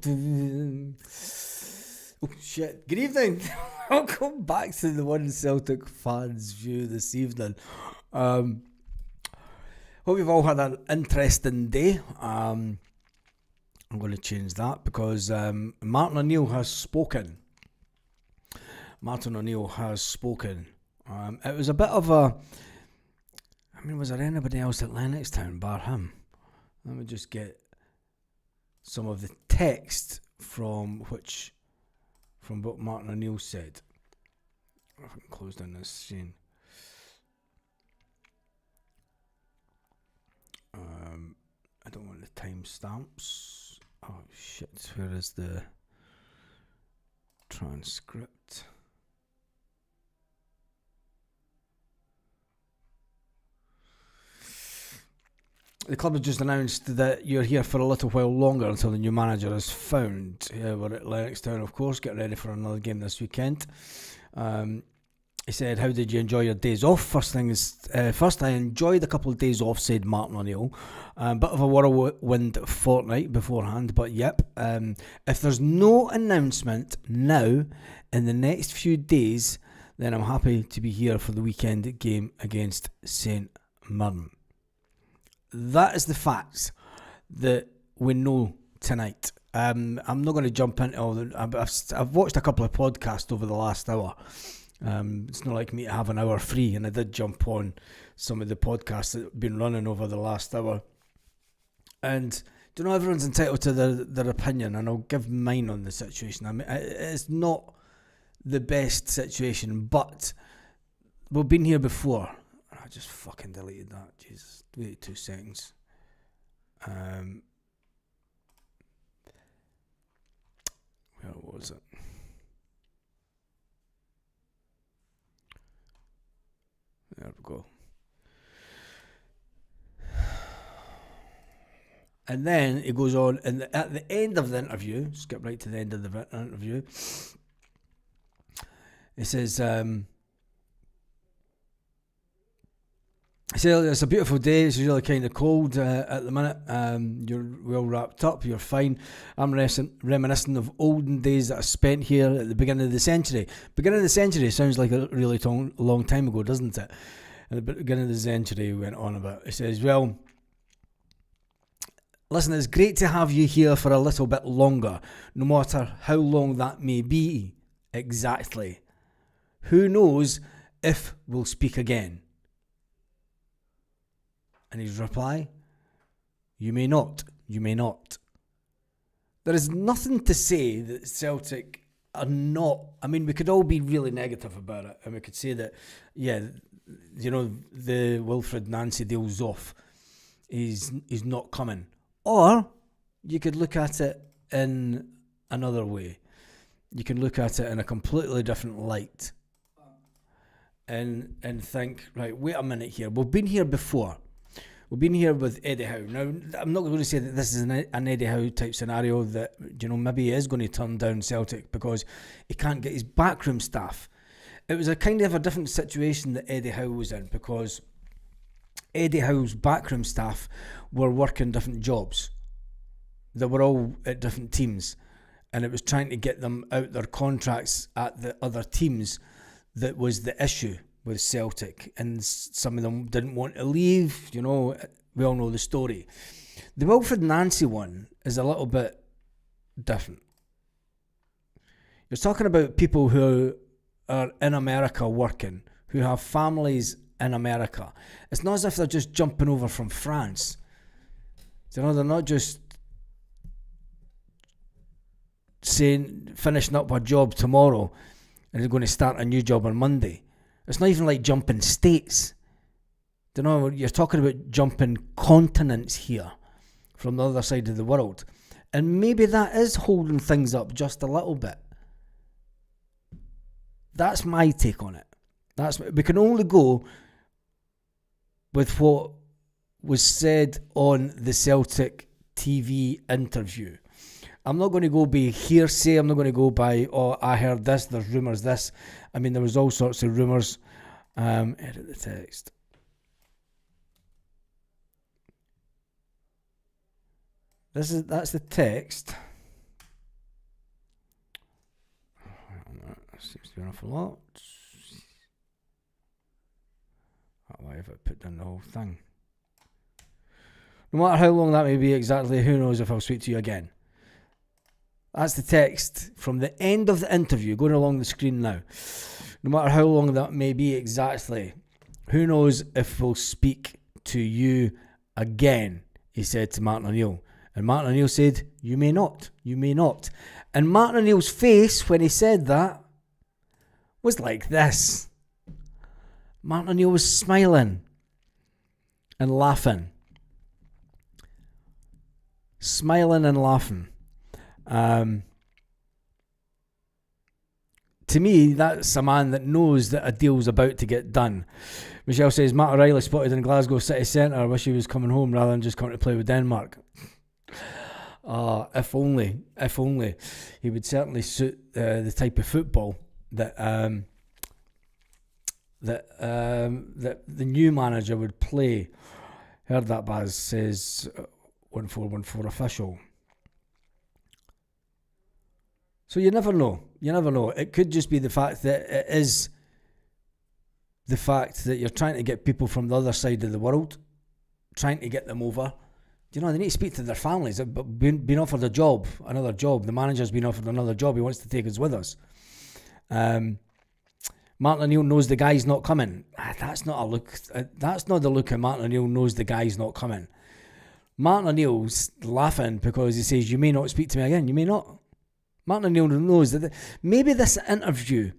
Oh shit. Good evening. Welcome back to the One Celtic Fans View this evening. Hope you've all had an interesting day. I'm going to change that because Martin O'Neill has spoken. It was a bit of a... was there anybody else at Lennoxtown bar him? Let me just get some of the text from what Martin O'Neill said. I can close down this scene. I don't want the timestamps. Oh shit, where is the transcript? The club has just announced that you're here for a little while longer until the new manager is found. We're at Lennoxtown, of course, getting ready for another game this weekend. He said, how did you enjoy your days off? First, I enjoyed a couple of days off, said Martin O'Neill. Bit of a whirlwind fortnight beforehand, but yep. If there's no announcement now in the next few days, then I'm happy to be here for the weekend game against St Mirren. That is the facts that we know tonight. I'm not going to jump into all the... I've watched a couple of podcasts over the last hour. It's not like me to have an hour free, and I did jump on some of the podcasts that have been running over the last hour. And everyone's entitled to their opinion, and I'll give mine on the situation. I mean, it's not the best situation, but we've been here before. I just fucking deleted that. Jesus. Wait 2 seconds. Where was it? There we go. And then it goes on, and at the end of the interview, skip right to the end of the interview, it says... So it's a beautiful day. It's really kind of cold at the minute. You're well wrapped up. You're fine. I'm reminiscing of olden days that I spent here at the beginning of the century. Beginning of the century sounds like a really long time ago, doesn't it? At the beginning of the century, we went on about. It says, well, listen, it's great to have you here for a little bit longer, no matter how long that may be. Exactly. Who knows if we'll speak again? And his reply, you may not. There is nothing to say that Celtic are not... we could all be really negative about it, and we could say that, the Wilfred Nancy deal's off. He's not coming. Or you could look at it in another way. You can look at it in a completely different light and think, right, wait a minute here. We've been here before. We've been here with Eddie Howe. Now, I'm not going to say that this is an Eddie Howe type scenario that, maybe he is going to turn down Celtic because he can't get his backroom staff. It was a kind of a different situation that Eddie Howe was in because Eddie Howe's backroom staff were working different jobs. They were all at different teams, and it was trying to get them out their contracts at the other teams that was the issue with Celtic, and some of them didn't want to leave. We all know the story. The Wilfred Nancy one is a little bit different. You're talking about people who are in America working, who have families in America. It's not as if they're just jumping over from France. They're not just saying finishing up a job tomorrow and they're going to start a new job on Monday. It's not even like jumping states. You're talking about jumping continents here from the other side of the world. And maybe that is holding things up just a little bit. That's my take on it. We can only go with what was said on the Celtic TV interview. I'm not going to go by hearsay. I'm not going to go by, I heard this, there's rumours this. There was all sorts of rumours. Edit the text. That's the text seems to be an awful lot. Why have I put down the whole thing? No matter how long that may be exactly, who knows if I'll speak to you again. That's the text from the end of the interview, going along the screen now. No matter how long that may be exactly, who knows if we'll speak to you again, he said to Martin O'Neill. And Martin O'Neill said, you may not, you may not. And Martin O'Neill's face when he said that was like this. Martin O'Neill was smiling and laughing. Smiling and laughing. To me, that's a man that knows that a deal's about to get done. Michelle says, Matt O'Reilly spotted in Glasgow city centre. I wish he was coming home rather than just coming to play with Denmark. If only. He would certainly suit the type of football that the new manager would play. Heard that, Baz, says 1414 official. So you never know. It could just be the fact that it is the fact that you're trying to get people from the other side of the world, trying to get them over. They need to speak to their families. They've been offered a job, another job. The manager's been offered another job. He wants to take us with us. Martin O'Neill knows the guy's not coming. That's not a look. That's not the look of Martin O'Neill knows the guy's not coming. Martin O'Neill's laughing because he says, you may not speak to me again. You may not. Martin O'Neill knows that maybe this interview,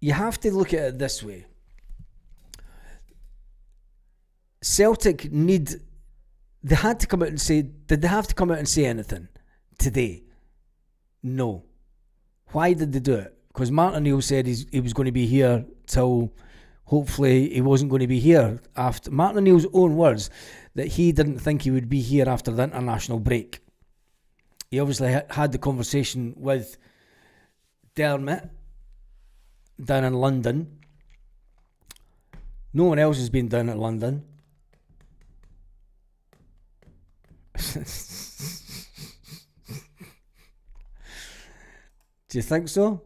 you have to look at it this way. Celtic they had to come out and say, did they have to come out and say anything today? No. Why did they do it? Because Martin O'Neill said he was going to be here till, hopefully he wasn't going to be here after, Martin O'Neill's own words, that he didn't think he would be here after the international break. He obviously had the conversation with Dermot down in London. No one else has been down at London. Do you think so?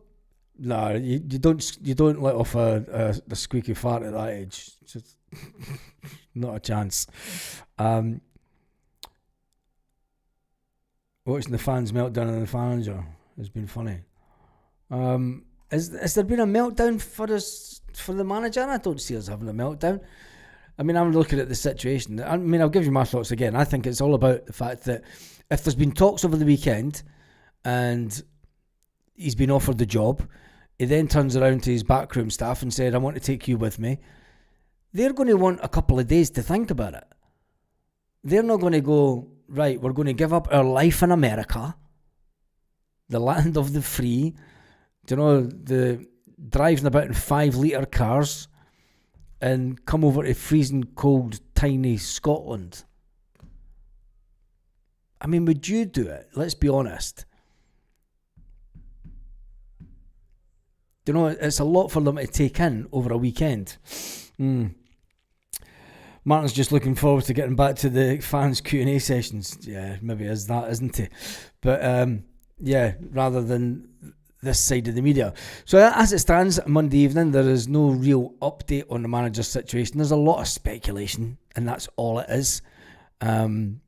No, you don't let off a squeaky fart at that age. Just not a chance. Watching the fans meltdown on the manager has been funny. Has there been a meltdown for the manager? I don't see us having a meltdown. I mean, I'm looking at the situation. I mean, I'll give you my thoughts again. I think it's all about the fact that if there's been talks over the weekend and he's been offered the job, he then turns around to his backroom staff and said, I want to take you with me. They're going to want a couple of days to think about it. They're not going to go, right, we're going to give up our life in America, the land of the free, the driving about in 5-litre cars, and come over to freezing cold, tiny Scotland. I mean, would you do it? Let's be honest. It's a lot for them to take in over a weekend. Martin's just looking forward to getting back to the fans Q&A sessions. Yeah, maybe it is that, isn't he? But rather than this side of the media. So as it stands, Monday evening, there is no real update on the manager's situation. There's a lot of speculation, and that's all it is. No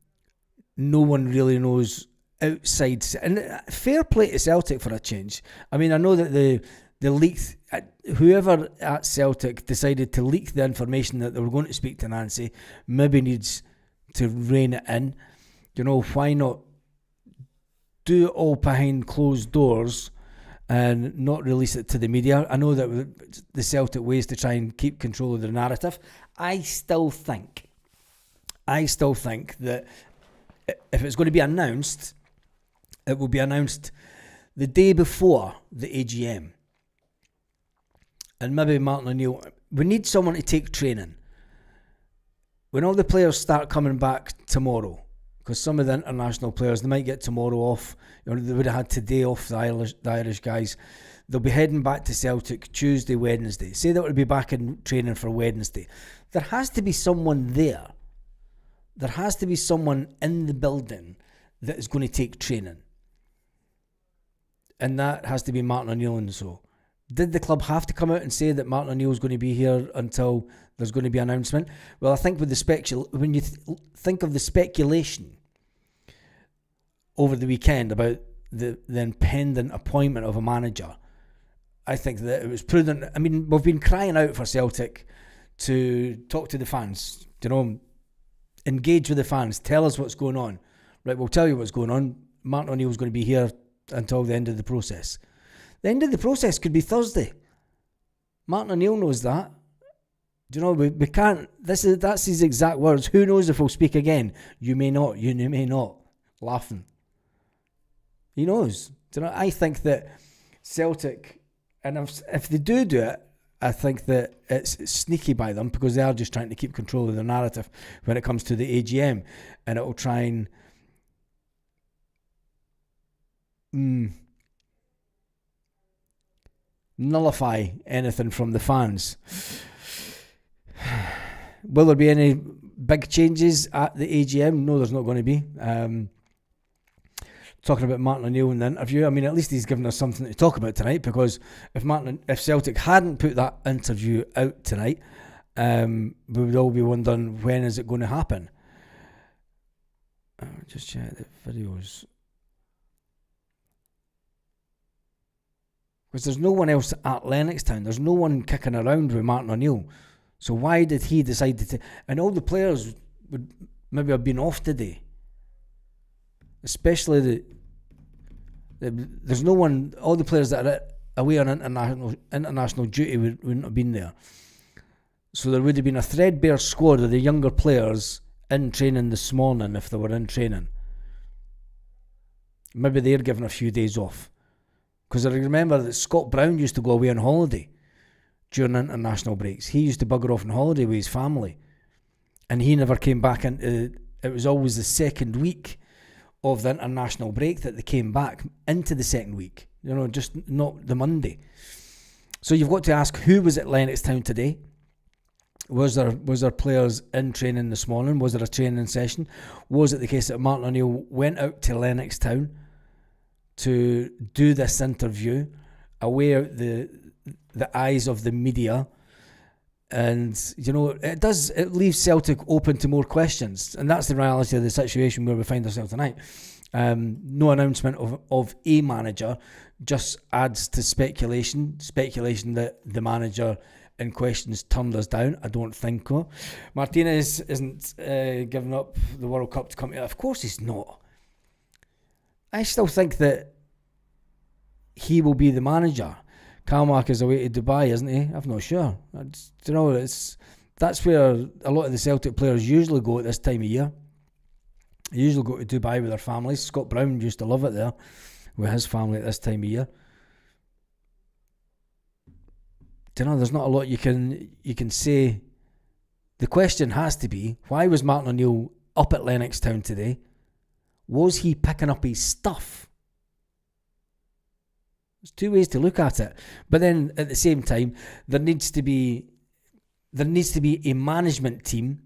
one really knows outside. And fair play to Celtic for a change. I mean, I know that the leaked, whoever at Celtic decided to leak the information that they were going to speak to Nancy maybe needs to rein it in. Why not do it all behind closed doors and not release it to the media? I know that the Celtic way is to try and keep control of the narrative. I still think that if it's going to be announced, it will be announced the day before the AGM. And maybe Martin O'Neill, we need someone to take training. When all the players start coming back tomorrow, because some of the international players, they might get tomorrow off. They would have had today off, the Irish guys. They'll be heading back to Celtic Tuesday, Wednesday. Say that would be back in training for Wednesday. There has to be someone there. There has to be someone in the building that is going to take training. and that has to be Martin O'Neill. And so, did the club have to come out and say that Martin O'Neill is going to be here until there's going to be an announcement? Well, I think with the when you think of the speculation over the weekend about the impending appointment of a manager, I think that it was prudent. I mean, we've been crying out for Celtic to talk to the fans, engage with the fans, tell us what's going on. Right, we'll tell you what's going on. Martin O'Neill's going to be here until the end of the process. The end of the process could be Thursday. Martin O'Neill knows that. We can't. That's his exact words. Who knows if we'll speak again? You may not. You may not. Laughing. He knows. I think that Celtic, and if they do it, I think that it's sneaky by them because they are just trying to keep control of the narrative when it comes to the AGM, and it will try and nullify anything from the fans. Will there be any big changes at the AGM? No, there's not going to be. Talking about Martin O'Neill in the interview, I mean, at least he's given us something to talk about tonight, because if Celtic hadn't put that interview out tonight, we would all be wondering, when is it going to happen? Just check the videos. Because there's no one else at Lennoxtown. There's no one kicking around with Martin O'Neill. So why did he decide to... And all the players would maybe have been off today. Especially there's no one... All the players that are away on international duty wouldn't have been there. So there would have been a threadbare squad of the younger players in training this morning if they were in training. Maybe they're given a few days off. Because I remember that Scott Brown used to go away on holiday during international breaks. He used to bugger off on holiday with his family. And he never came back into... It was always the second week of the international break that they came back into the second week. Just not the Monday. So you've got to ask, who was at Lennoxtown today? Was there players in training this morning? Was there a training session? Was it the case that Martin O'Neill went out to Lennoxtown to do this interview, away out the eyes of the media? And it leaves Celtic open to more questions, and that's the reality of the situation where we find ourselves tonight. No announcement of a manager just adds to speculation that the manager in question has turned us down. I don't think so. Martinez isn't giving up the World Cup to come to it. Of course he's not. I still think that he will be the manager. Kalmark is away to Dubai, isn't he? I'm not sure. That's where a lot of the Celtic players usually go at this time of year. They usually go to Dubai with their families. Scott Brown used to love it there with his family at this time of year. There's not a lot you can say. The question has to be, why was Martin O'Neill up at Lennoxtown today? Was he picking up his stuff? There's two ways to look at it. But then at the same time, there needs to be a management team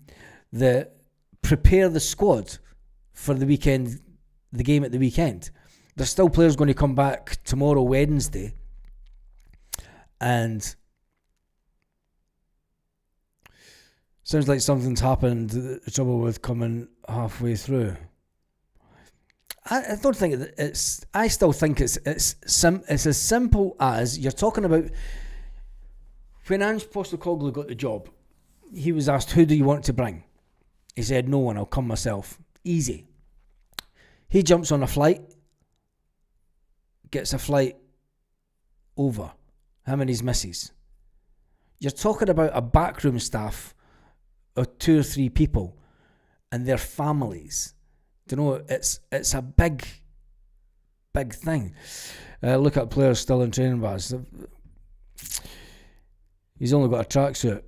that prepare the squad for the weekend, the game at the weekend. There's still players going to come back tomorrow, Wednesday, and sounds like something's happened. The trouble with coming halfway through. I don't think it's. I still think it's as simple as you're talking about. When Ange Postecoglou got the job, he was asked, "Who do you want to bring?" He said, "No one. I'll come myself." Easy. He jumps on a flight, gets a flight over him and his missus. You're talking about a backroom staff of 2 or 3 people and their families. It's a big thing. Look at players still in training bars. He's only got a tracksuit.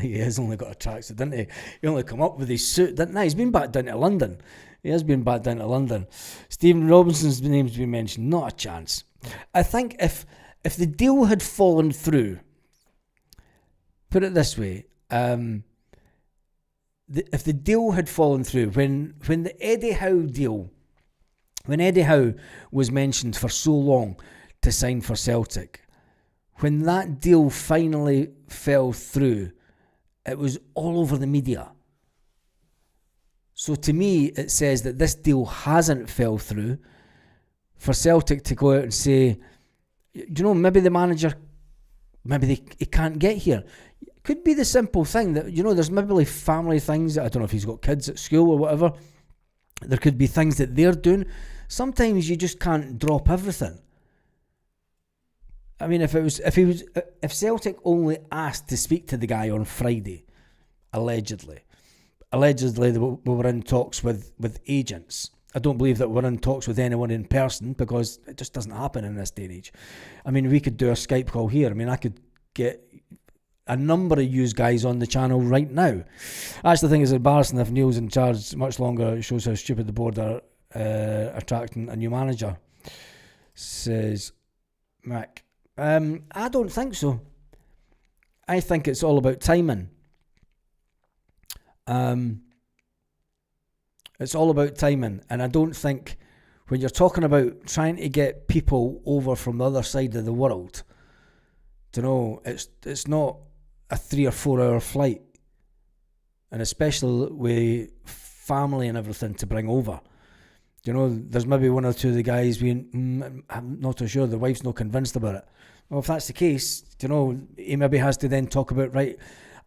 He has only got a tracksuit, didn't he? He only come up with his suit, didn't he? He's been back down to London. He has been back down to London. Stephen Robinson's name's been mentioned. Not a chance. I think if the deal had fallen through, put it this way, if the deal had fallen through, when the Eddie Howe deal When Eddie Howe was mentioned for so long to sign for Celtic, when that deal finally fell through, it was all over the media. So to me, it says that this deal hasn't fell through. For Celtic to go out and say, maybe the manager, he can't get here. It could be the simple thing that, there's maybe family things. I don't know if he's got kids at school or whatever. There could be things that they're doing. Sometimes you just can't drop everything. I mean, if Celtic only asked to speak to the guy on Friday, allegedly we were in talks with agents. I don't believe that we're in talks with anyone in person, because it just doesn't happen in this day and age. I mean, we could do a Skype call here. I mean, I could get a number of you guys on the channel right now. I actually think it's embarrassing if Neil's in charge much longer. It shows how stupid the board are attracting a new manager, says Mac. I don't think so. I think it's all about timing. It's all about timing, and I don't think when you're talking about trying to get people over from the other side of the world, it's not a 3 or 4 hour flight, and especially with family and everything to bring over. There's maybe one or two of the guys being, I'm not too sure, the wife's not convinced about it. Well, if that's the case, he maybe has to then talk about, right,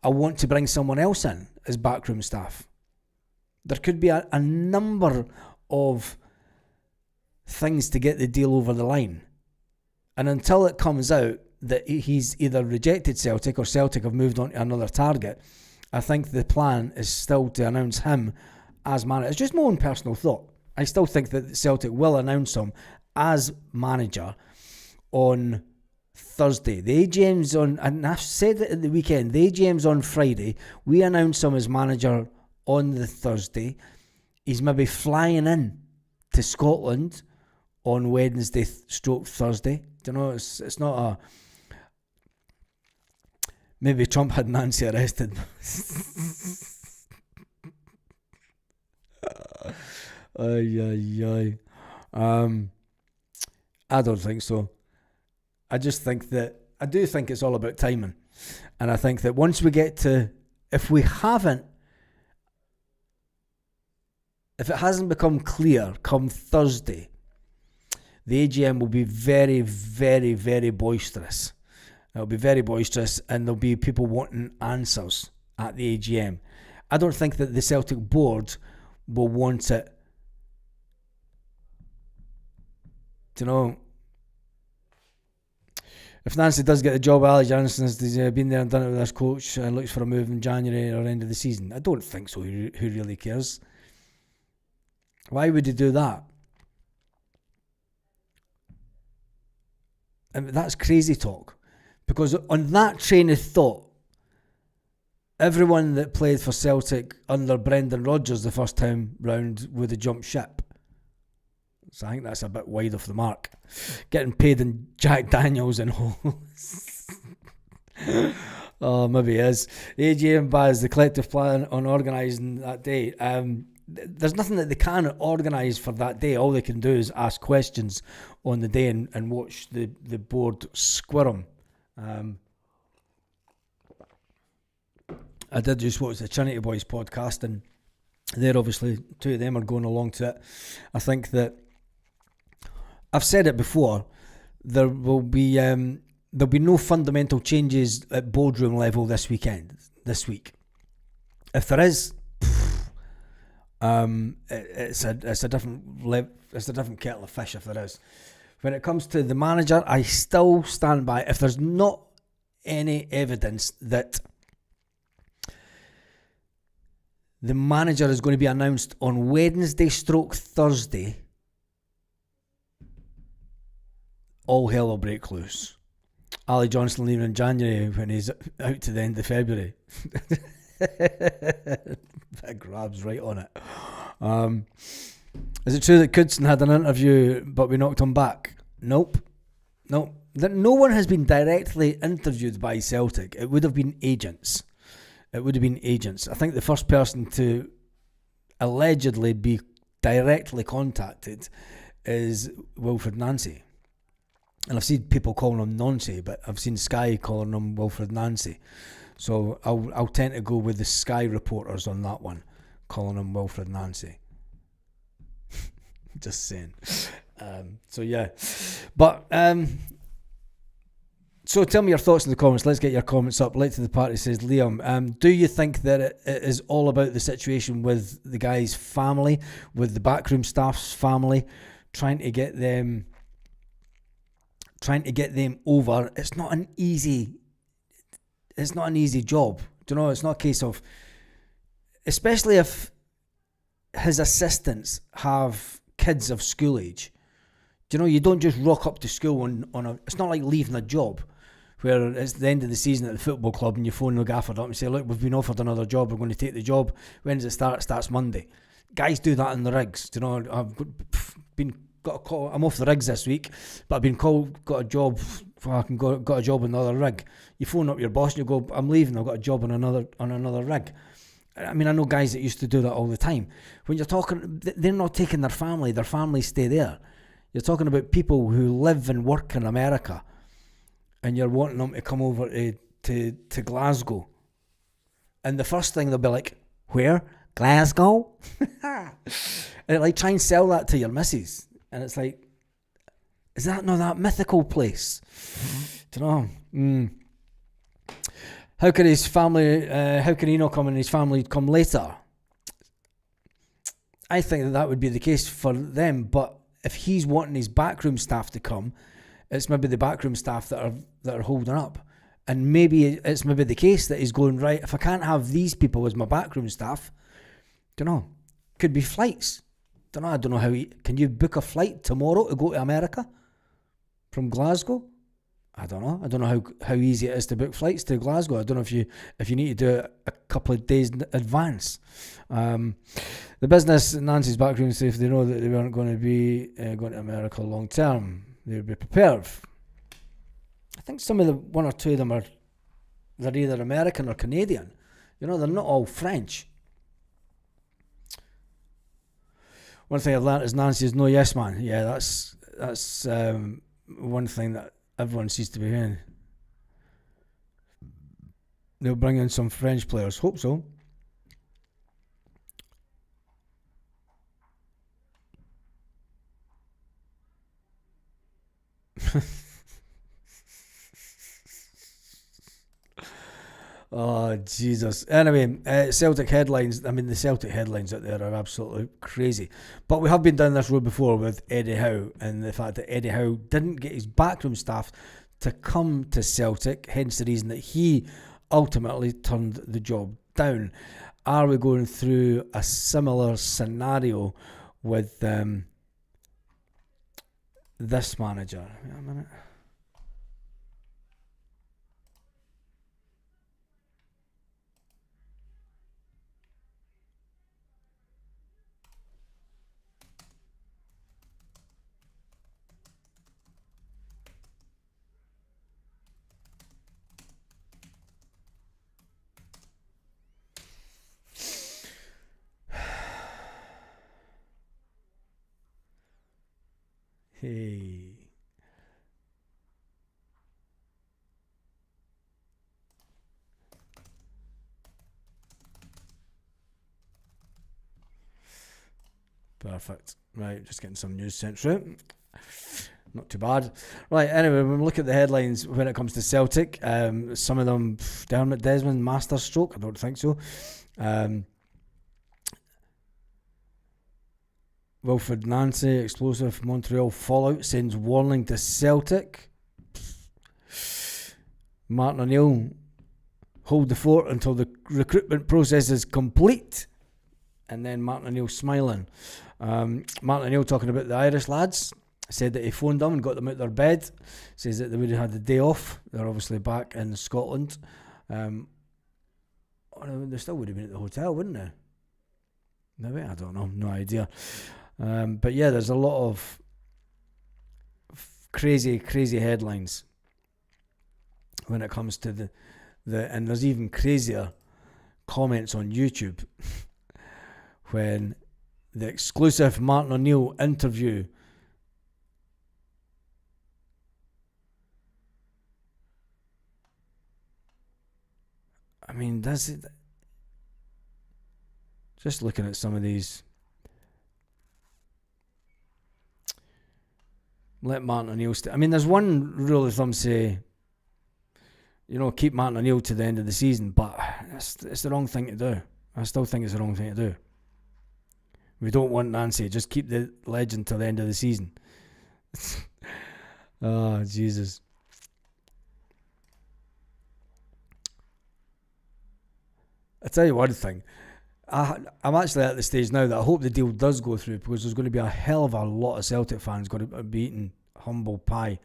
I want to bring someone else in as backroom staff. There could be a number of things to get the deal over the line. And until it comes out that he's either rejected Celtic or Celtic have moved on to another target, I think the plan is still to announce him as manager. It's just my own personal thought. I still think that Celtic will announce him as manager on Thursday. The AGM's on, and I've said it at the weekend, the AGM's on Friday. We announce him as manager on the Thursday. He's maybe flying in to Scotland on Wednesday / Thursday. It's not a... Maybe Trump had Nancy arrested. I don't think so. I just think that, I do think it's all about timing. And I think that once we get to, if it hasn't become clear come Thursday, the AGM will be very, very, very boisterous. It'll be very boisterous, and there'll be people wanting answers at the AGM. I don't think that the Celtic board will want it. If Nancy does get the job, Ali Johnson has been there and done it with this coach and looks for a move in January or end of the season. I don't think so. Who really cares? Why would he do that? I mean, that's crazy talk. Because on that train of thought, everyone that played for Celtic under Brendan Rodgers the first time round would have jumped ship. So I think that's a bit wide off the mark. Getting paid in Jack Daniels and all. Oh, maybe it is. AGM Baz, the collective plan on organising that day. There's nothing that they can organise for that day. All they can do is ask questions on the day and watch the board squirm. I did just watch the Trinity Boys podcast, and they're obviously, two of them are going along to it. I think that, I've said it before, there'll be no fundamental changes at boardroom level this week. If there is, it's a different kettle of fish. If there is, when it comes to the manager, I still stand by. If there's not any evidence that the manager is going to be announced on Wednesday / Thursday, all hell will break loose. Ali Johnson leaving in January when he's out to the end of February. That grabs right on it. Is it true that Knudsen had an interview but we knocked him back? Nope. No one has been directly interviewed by Celtic. It would have been agents. I think the first person to allegedly be directly contacted is Wilfred Nancy. And I've seen people calling him Nancy, but I've seen Sky calling him Wilfred Nancy. So I'll tend to go with the Sky reporters on that one, calling him Wilfred Nancy. Just saying. So yeah. But so tell me your thoughts in the comments. Let's get your comments up. Late to the party, says Liam. Do you think that it is all about the situation with the guy's family, with the backroom staff's family, trying to get them over? It's not an easy job. Do you know? It's not a case of, especially if his assistants have kids of school age. Do you know, you don't just rock up to school on a, it's not like leaving a job where it's the end of the season at the football club and you phone the gaffer up and say, look, we've been offered another job, we're going to take the job. When does it start? It starts Monday. Guys do that in the rigs. Do you know, got a call, I'm off the rigs this week, but I've been called, got a job, got a job on another rig. You phone up your boss and you go, I'm leaving, I've got a job on another rig. I mean, I know guys that used to do that all the time. When you're talking, they're not taking their families stay there. You're talking about people who live and work in America, and you're wanting them to come over to Glasgow. And the first thing they'll be like, where? Glasgow? And like, try and sell that to your missus. And it's like, is that not that mythical place? Do you know? How can his family, how can he not come and his family come later? I think that would be the case for them, but if he's wanting his backroom staff to come, it's maybe the backroom staff that are holding up. And maybe it's maybe the case that he's going, right, if I can't have these people as my backroom staff, don't know, could be flights. I don't know how can you book a flight tomorrow to go to America from Glasgow? I don't know how easy it is to book flights to Glasgow. I don't know if you need to do it a couple of days in advance. The business, Nancy's backroom safe, they know that they weren't going to be going to America long term. They would be prepared. I think some of the one or two of them they're either American or Canadian. You know, they're not all French. One thing I've learned is Nancy is no yes man. Yeah, that's one thing that everyone seems to be in. They'll bring in some French players. Hope so. Oh, Jesus. Anyway, Celtic headlines. I mean, the Celtic headlines out there are absolutely crazy. But we have been down this road before with Eddie Howe and the fact that Eddie Howe didn't get his backroom staff to come to Celtic, hence the reason that he ultimately turned the job down. Are we going through a similar scenario with this manager? Wait a minute. Hey. Perfect. Right, just getting some news sent through. Not too bad. Right, anyway, when we look at the headlines when it comes to Celtic, some of them, Dermot Desmond, masterstroke, I don't think so. Wilfred Nancy, explosive Montreal fallout, sends warning to Celtic. Martin O'Neill, hold the fort until the recruitment process is complete. And then Martin O'Neill smiling. Martin O'Neill talking about the Irish lads, said that he phoned them and got them out of their bed. Says that they would have had the day off. They're obviously back in Scotland. They still would have been at the hotel, wouldn't they? Maybe, I don't know, no idea. But yeah, there's a lot of crazy headlines when it comes to the and there's even crazier comments on YouTube when the exclusive Martin O'Neill interview mean, does it? Just looking at some of these. Let Martin O'Neill stay. I mean, there's one rule of thumb say, keep Martin O'Neill to the end of the season, but it's the wrong thing to do. I still think it's the wrong thing to do. We don't want Nancy. Just keep the legend till the end of the season. Oh, Jesus. I tell you one thing. I'm actually at the stage now that I hope the deal does go through, because there's going to be a hell of a lot of Celtic fans going to be eating humble pie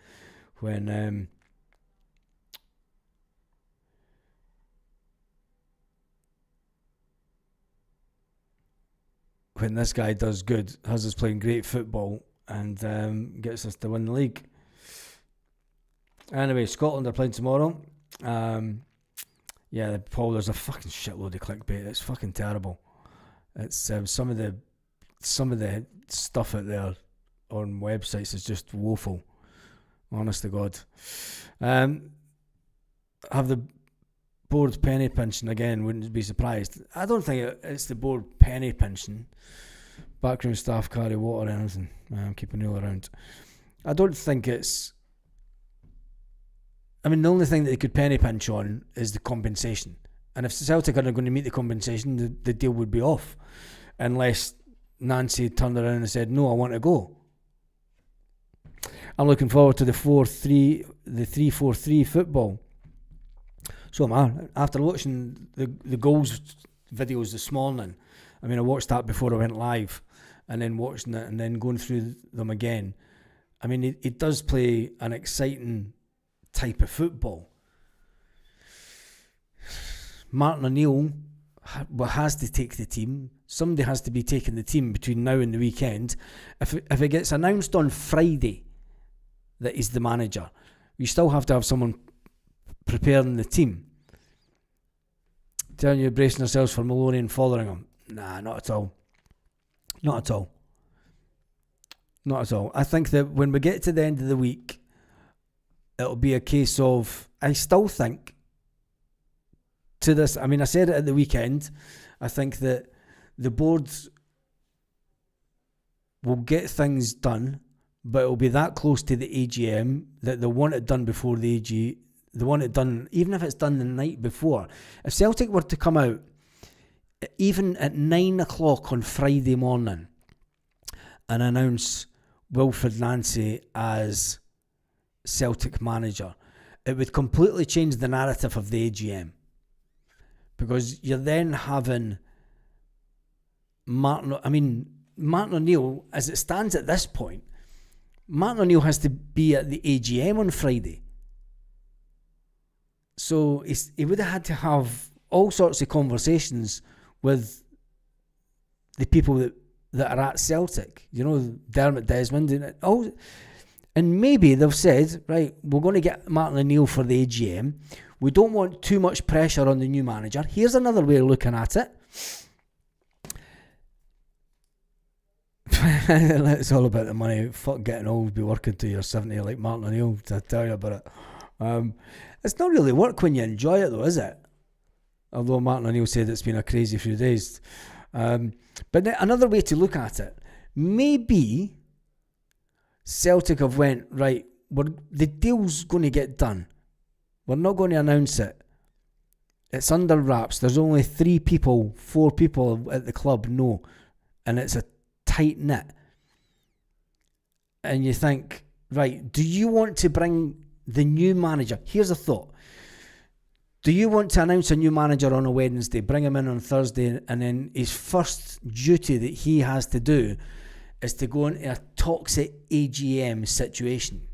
when this guy does good, has us playing great football, and gets us to win the league. Anyway, Scotland are playing tomorrow. Yeah, Paul, there's a fucking shitload of clickbait. It's fucking terrible. It's some of the stuff out there on websites is just woeful. Honest to God. Have the board penny pinching again? Wouldn't be surprised. I don't think it's the board penny pinching. Backroom staff carry water or anything. Keep an all around. I don't think it's. I mean, the only thing that they could penny pinch on is the compensation. And if Celtic are going to meet the compensation, the deal would be off. Unless Nancy turned around and said, no, I want to go. I'm looking forward to the 3-4-3 football. So, man, after watching the goals videos this morning, I mean, I watched that before I went live, and then watching it and then going through them again. I mean, it does play an exciting type of football. Martin O'Neill has to take the team. Somebody has to be taking the team between now and the weekend. If it gets announced on Friday that he's the manager, you still have to have someone preparing the team. Telling you bracing yourselves for Maloney and Fotheringham. Nah, not at all. Not at all. Not at all. I think that when we get to the end of the week, it'll be a case of, I still think, to this, I mean, I said it at the weekend, I think that the boards will get things done, but it'll be that close to the AGM that they want it done before the AG. They want it done, even if it's done the night before. If Celtic were to come out, even at 9 o'clock on Friday morning, and announce Wilfred Nancy as Celtic manager, it would completely change the narrative of the AGM, because you're then having Martin O'Neill, as it stands at this point, Martin O'Neill has to be at the AGM on Friday, so he would have had to have all sorts of conversations with the people that are at Celtic, Dermot Desmond and all. And maybe they've said, right, we're going to get Martin O'Neill for the AGM. We don't want too much pressure on the new manager. Here's another way of looking at it. It's all about the money. Fuck getting old, be working till you're 70 like Martin O'Neill, to tell you about it. It's not really work when you enjoy it though, is it? Although Martin O'Neill said it's been a crazy few days. But another way to look at it, maybe Celtic have went, right, the deal's going to get done. We're not going to announce it. It's under wraps. There's only 4 people at the club know, and it's a tight knit. And you think, right, do you want to bring the new manager? Here's a thought. Do you want to announce a new manager on a Wednesday, bring him in on Thursday, and then his first duty that he has to do is to go into a toxic AGM situation?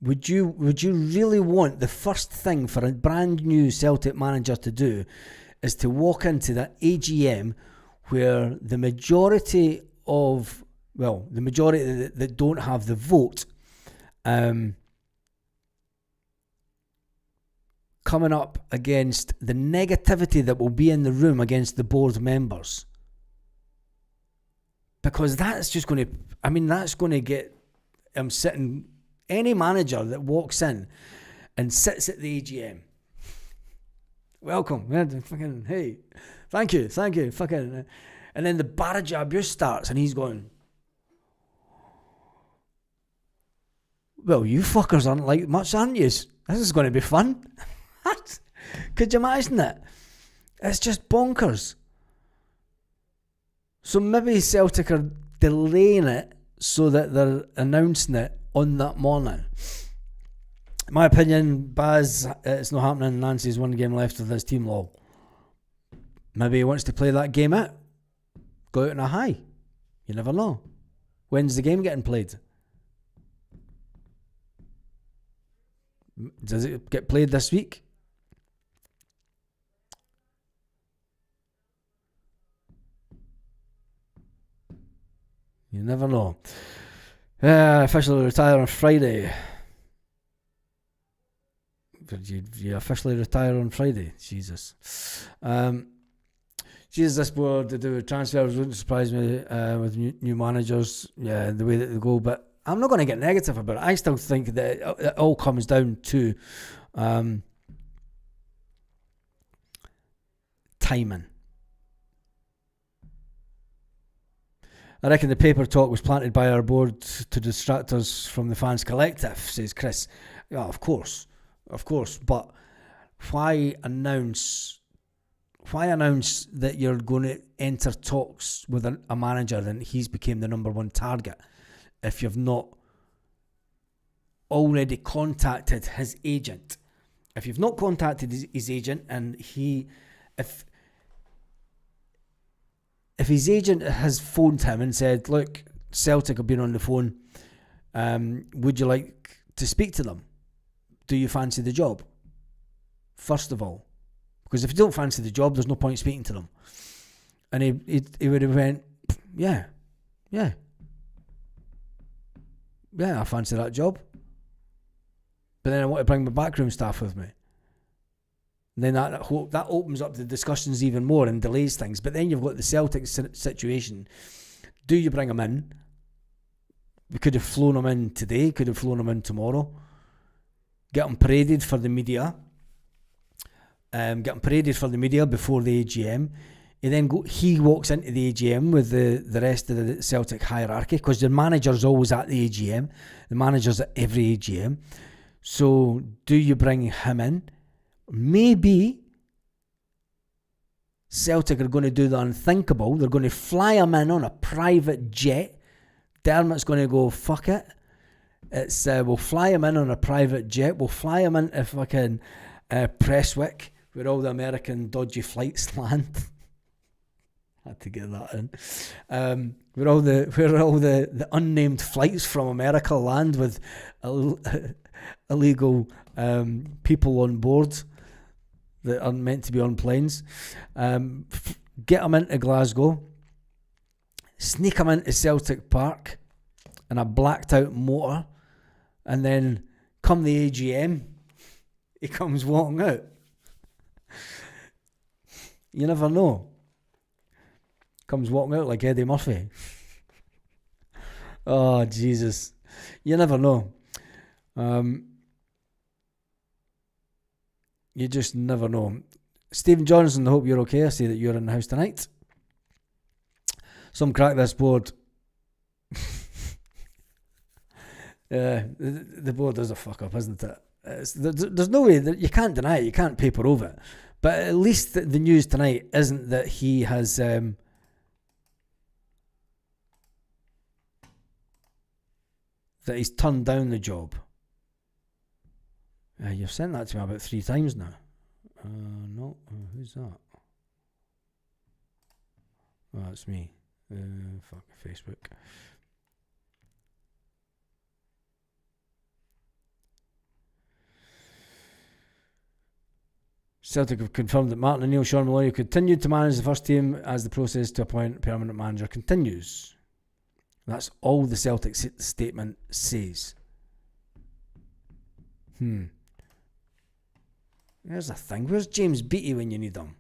Would you really want the first thing for a brand new Celtic manager to do is to walk into that AGM where the majority that don't have the vote coming up against the negativity that will be in the room against the board members? Because that's just going to, that's going to get him sitting Any manager that walks in and sits at the AGM, welcome, fucking, hey, thank you, fucking, and then the barrage of abuse starts, and he's going, well, you fuckers aren't like much, aren't you? This is going to be fun. Could you imagine it? It's just bonkers. So maybe Celtic are delaying it so that they're announcing it on that morning. In my opinion, Baz, it's not happening. Nancy's one game left of this team law. Maybe he wants to play that game out. Go out on a high. You never know. When's the game getting played? Does it get played this week? You never know. Officially retire on Friday. Did you officially retire on Friday? Jesus. This board to do transfers wouldn't surprise me with new managers. Yeah, the way that they go. But I'm not going to get negative about it. I still think that it all comes down to timing. I reckon the paper talk was planted by our board to distract us from the fans collective, says Chris. Yeah, of course. But why announce that you're going to enter talks with a manager and he's became the number one target if you've not already contacted his agent? If you've not contacted his agent and if his agent has phoned him and said, look, Celtic have been on the phone, would you like to speak to them? Do you fancy the job? First of all. Because if you don't fancy the job, there's no point speaking to them. And he would have went, yeah, I fancy that job. But then I want to bring my backroom staff with me. And then that opens up the discussions even more and delays things. But then you've got the Celtic situation. Do you bring them in? We could have flown them in today, could have flown them in tomorrow. Get them paraded for the media. Before the AGM. He walks into the AGM with the rest of the Celtic hierarchy, because the manager's always at the AGM. The manager's at every AGM. So do you bring him in? Maybe Celtic are going to do the unthinkable. They're going to fly him in on a private jet. Dermot's going to go, fuck it. It's we'll fly him in on a private jet. We'll fly him into fucking Prestwick, where all the American dodgy flights land. Had to get that in. Where all the unnamed flights from America land with illegal people on board that aren't meant to be on planes. Get them into Glasgow. Sneak them into Celtic Park in a blacked out motor, and then come the AGM, he comes walking out. You never know. Comes walking out like Eddie Murphy. Oh, Jesus. You never know. You just never know. Stephen Johnson, I hope you're okay. I see that you're in the house tonight. Some crack this board. The board is a fuck up, isn't it? There's no way that you can't deny it. You can't paper over it. But at least the news tonight isn't that he has that he's turned down the job. You've sent that to me about 3 times now. No, who's that? Oh, that's me. Fuck Facebook. Celtic have confirmed that Martin O'Neill, Sean Maloney continued to manage the first team as the process to appoint a permanent manager continues. That's all the Celtic statement says. Here's the thing. Where's James Beattie when you need him?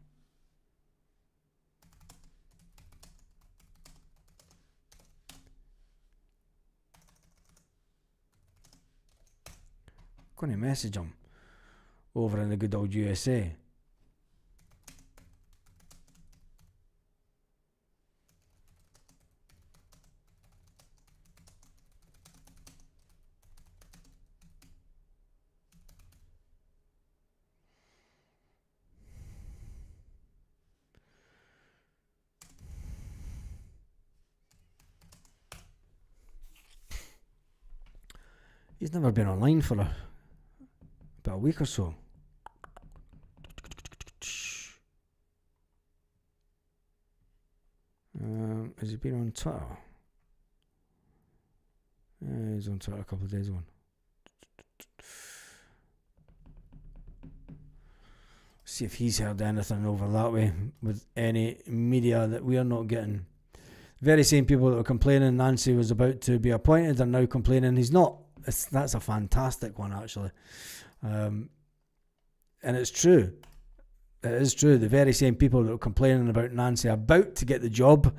Going to message him over in the good old USA. He's never been online for about a week or so. Has he been on Twitter? Yeah, he's on Twitter a couple of days on. See if he's heard anything over that way with any media that we are not getting. Very same people that were complaining Nancy was about to be appointed are now complaining he's not. That's a fantastic one, actually. And it's true. It is true. The very same people that were complaining about Nancy about to get the job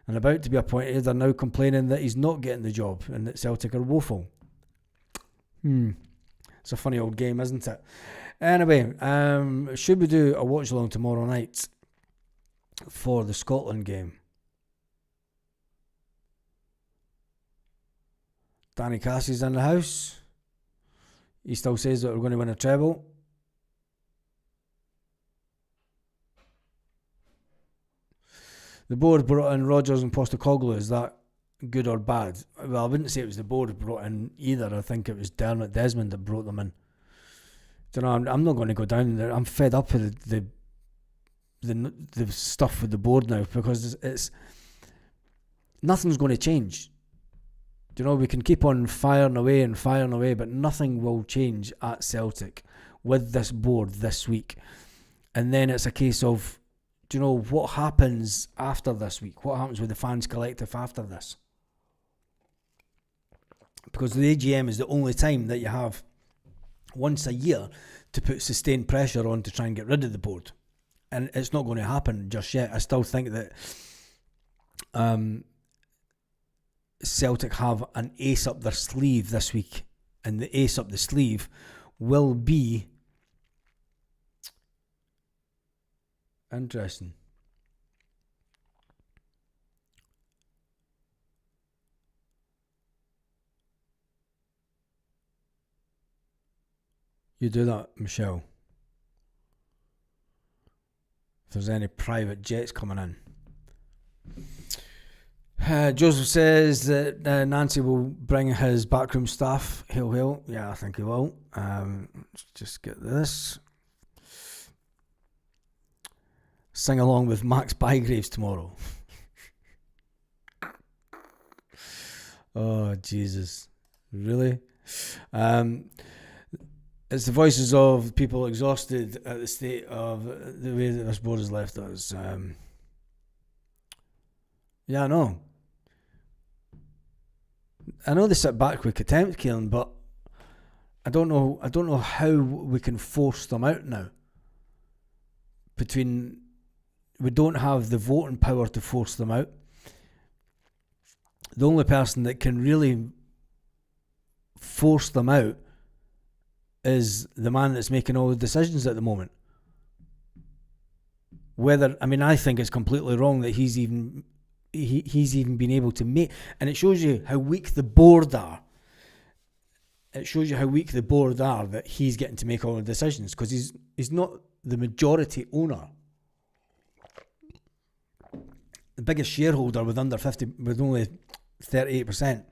and about to be appointed are now complaining that he's not getting the job and that Celtic are woeful. It's a funny old game, isn't it? Anyway, should we do a watch along tomorrow night for the Scotland game? Danny Cassie's in the house. He still says that we're going to win a treble. The board brought in Rodgers and Postecoglou. Is that good or bad? Well, I wouldn't say it was the board brought in either. I think it was Dermot Desmond that brought them in. Don't know. I'm not going to go down there. I'm fed up with the stuff with the board now because it's nothing's going to change. You know, we can keep on firing away, but nothing will change at Celtic with this board this week. And then it's a case of, do you know, what happens after this week? What happens with the fans collective after this? Because the AGM is the only time that you have once a year to put sustained pressure on to try and get rid of the board. And it's not going to happen just yet. I still think that Celtic have an ace up their sleeve this week, and the ace up the sleeve will be interesting. You do that, Michelle. If there's any private jets coming in. Joseph says that Nancy will bring his backroom staff. He'll. Yeah, I think he will. Let's just get this. Sing along with Max Bygraves tomorrow. Oh, Jesus. Really? It's the voices of people exhausted at the state of the way that this board has left us. Yeah, I know. I know they sit back with contempt, Keelan, but I don't know how we can force them out now. We don't have the voting power to force them out. The only person that can really force them out is the man that's making all the decisions at the moment. I think it's completely wrong that he's even been able to make, and it shows you how weak the board are. It shows you how weak the board are that he's getting to make all the decisions because he's not the majority owner. The biggest shareholder with only 38%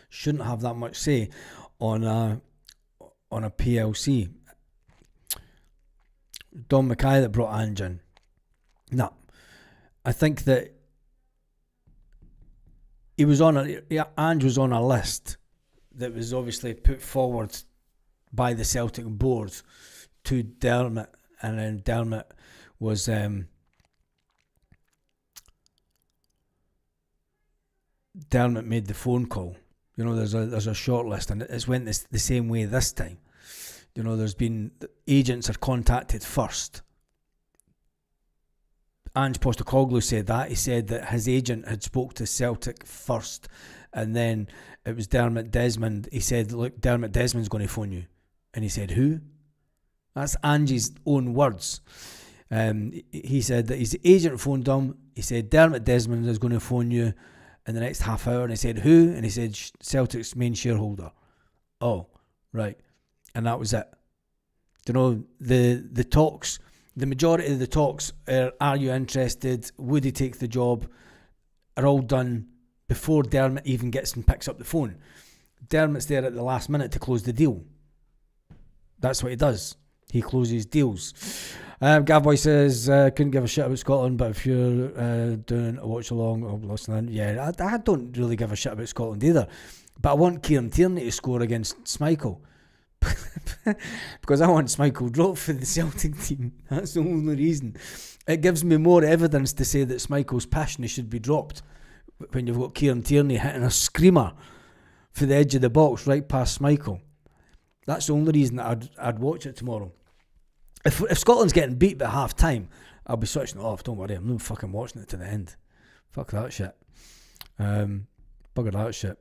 shouldn't have that much say on a PLC. Don Mackay that brought Ange in. No, I think that Ange was on a list that was obviously put forward by the Celtic board to Dermot, and then Dermot was Dermot made the phone call. You know, there's a short list, and it's went the same way this time. You know, there's been agents are contacted first, Ange Postecoglou said that. He said that his agent had spoke to Celtic first, and then it was Dermot Desmond. He said, look, Dermot Desmond's going to phone you. And he said, who? That's Ange's own words. He said that his agent phoned him. He said, Dermot Desmond is going to phone you in the next half hour. And he said, who? And he said, Celtic's main shareholder. Oh, right. And that was it. You know, the talks, the majority of the talks are you interested? Would he take the job? Are all done before Dermot even gets and picks up the phone. Dermot's there at the last minute to close the deal. That's what he does. He closes deals. Gavboy says, couldn't give a shit about Scotland, but if you're doing a watch along or listening, yeah, I don't really give a shit about Scotland either. But I want Kieran Tierney to score against Schmeichel. Because I want Schmeichel dropped for the Celtic team. That's the only reason. It gives me more evidence to say that Schmeichel's passion should be dropped when you've got Kieran Tierney hitting a screamer for the edge of the box right past Schmeichel. That's the only reason that I'd watch it tomorrow. If Scotland's getting beat by half time, I'll be switching it off. Don't worry, I'm not fucking watching it to the end. Fuck that shit. Bugger that shit.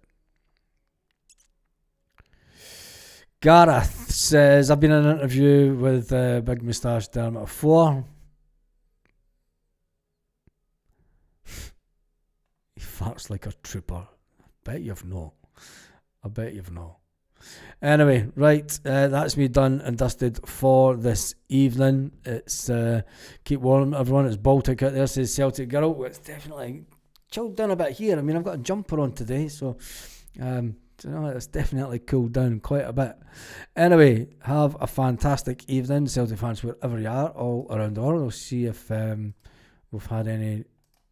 Gareth says, I've been in an interview with Big Moustache Dermot before. He farts like a trooper. I bet you've not. Anyway, right, that's me done and dusted for this evening. It's keep warm, everyone. It's Baltic out there, says Celtic Girl. It's definitely chilled down a bit here. I mean, I've got a jumper on today, so it's definitely cooled down quite a bit. Anyway, have a fantastic evening, Celtic fans, wherever you are, all around the world. We'll see if we've had any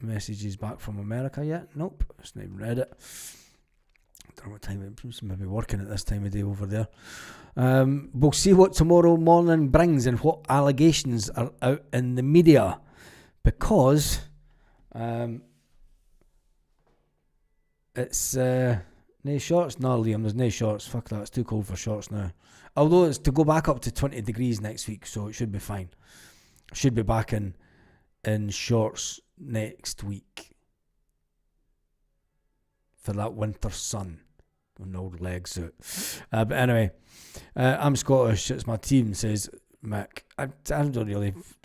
messages back from America yet. Nope, just not even read it. I don't know what time it's maybe working at this time of day over there. We'll see what tomorrow morning brings and what allegations are out in the media, because it's no shorts. No, Liam, there's no shorts. Fuck that, it's too cold for shorts now. Although it's to go back up to 20 degrees next week, so it should be fine. Should be back in shorts next week for that winter sun and old legs out. But anyway, I'm Scottish, it's my team, says Mick. I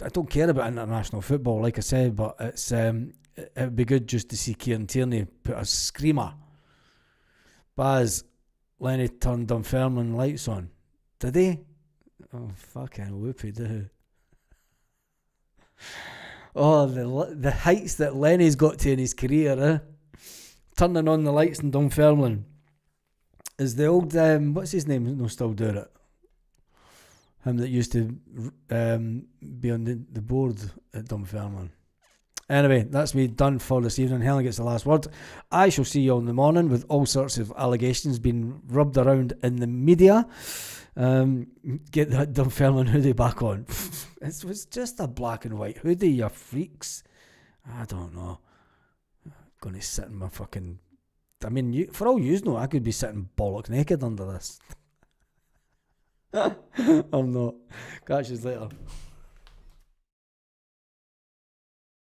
don't care about international football, like I said, but it's it would be good just to see Kieran Tierney put a screamer. Baz, Lenny turned Dunfermline lights on. Did he? Oh, fucking whoopie do. Oh, the heights that Lenny's got to in his career, eh? Turning on the lights in Dunfermline. Is the old, what's his name, no still doing it? Him that used to be on the board at Dunfermline. Anyway, that's me done for this evening. Helen gets the last word. I shall see you all in the morning with all sorts of allegations being rubbed around in the media. Get that Dunfermline hoodie back on. It was just a black and white hoodie, you freaks. I don't know. Going to sit in my fucking... I mean, for all you know, I could be sitting bollock naked under this. I'm not. Catch you later.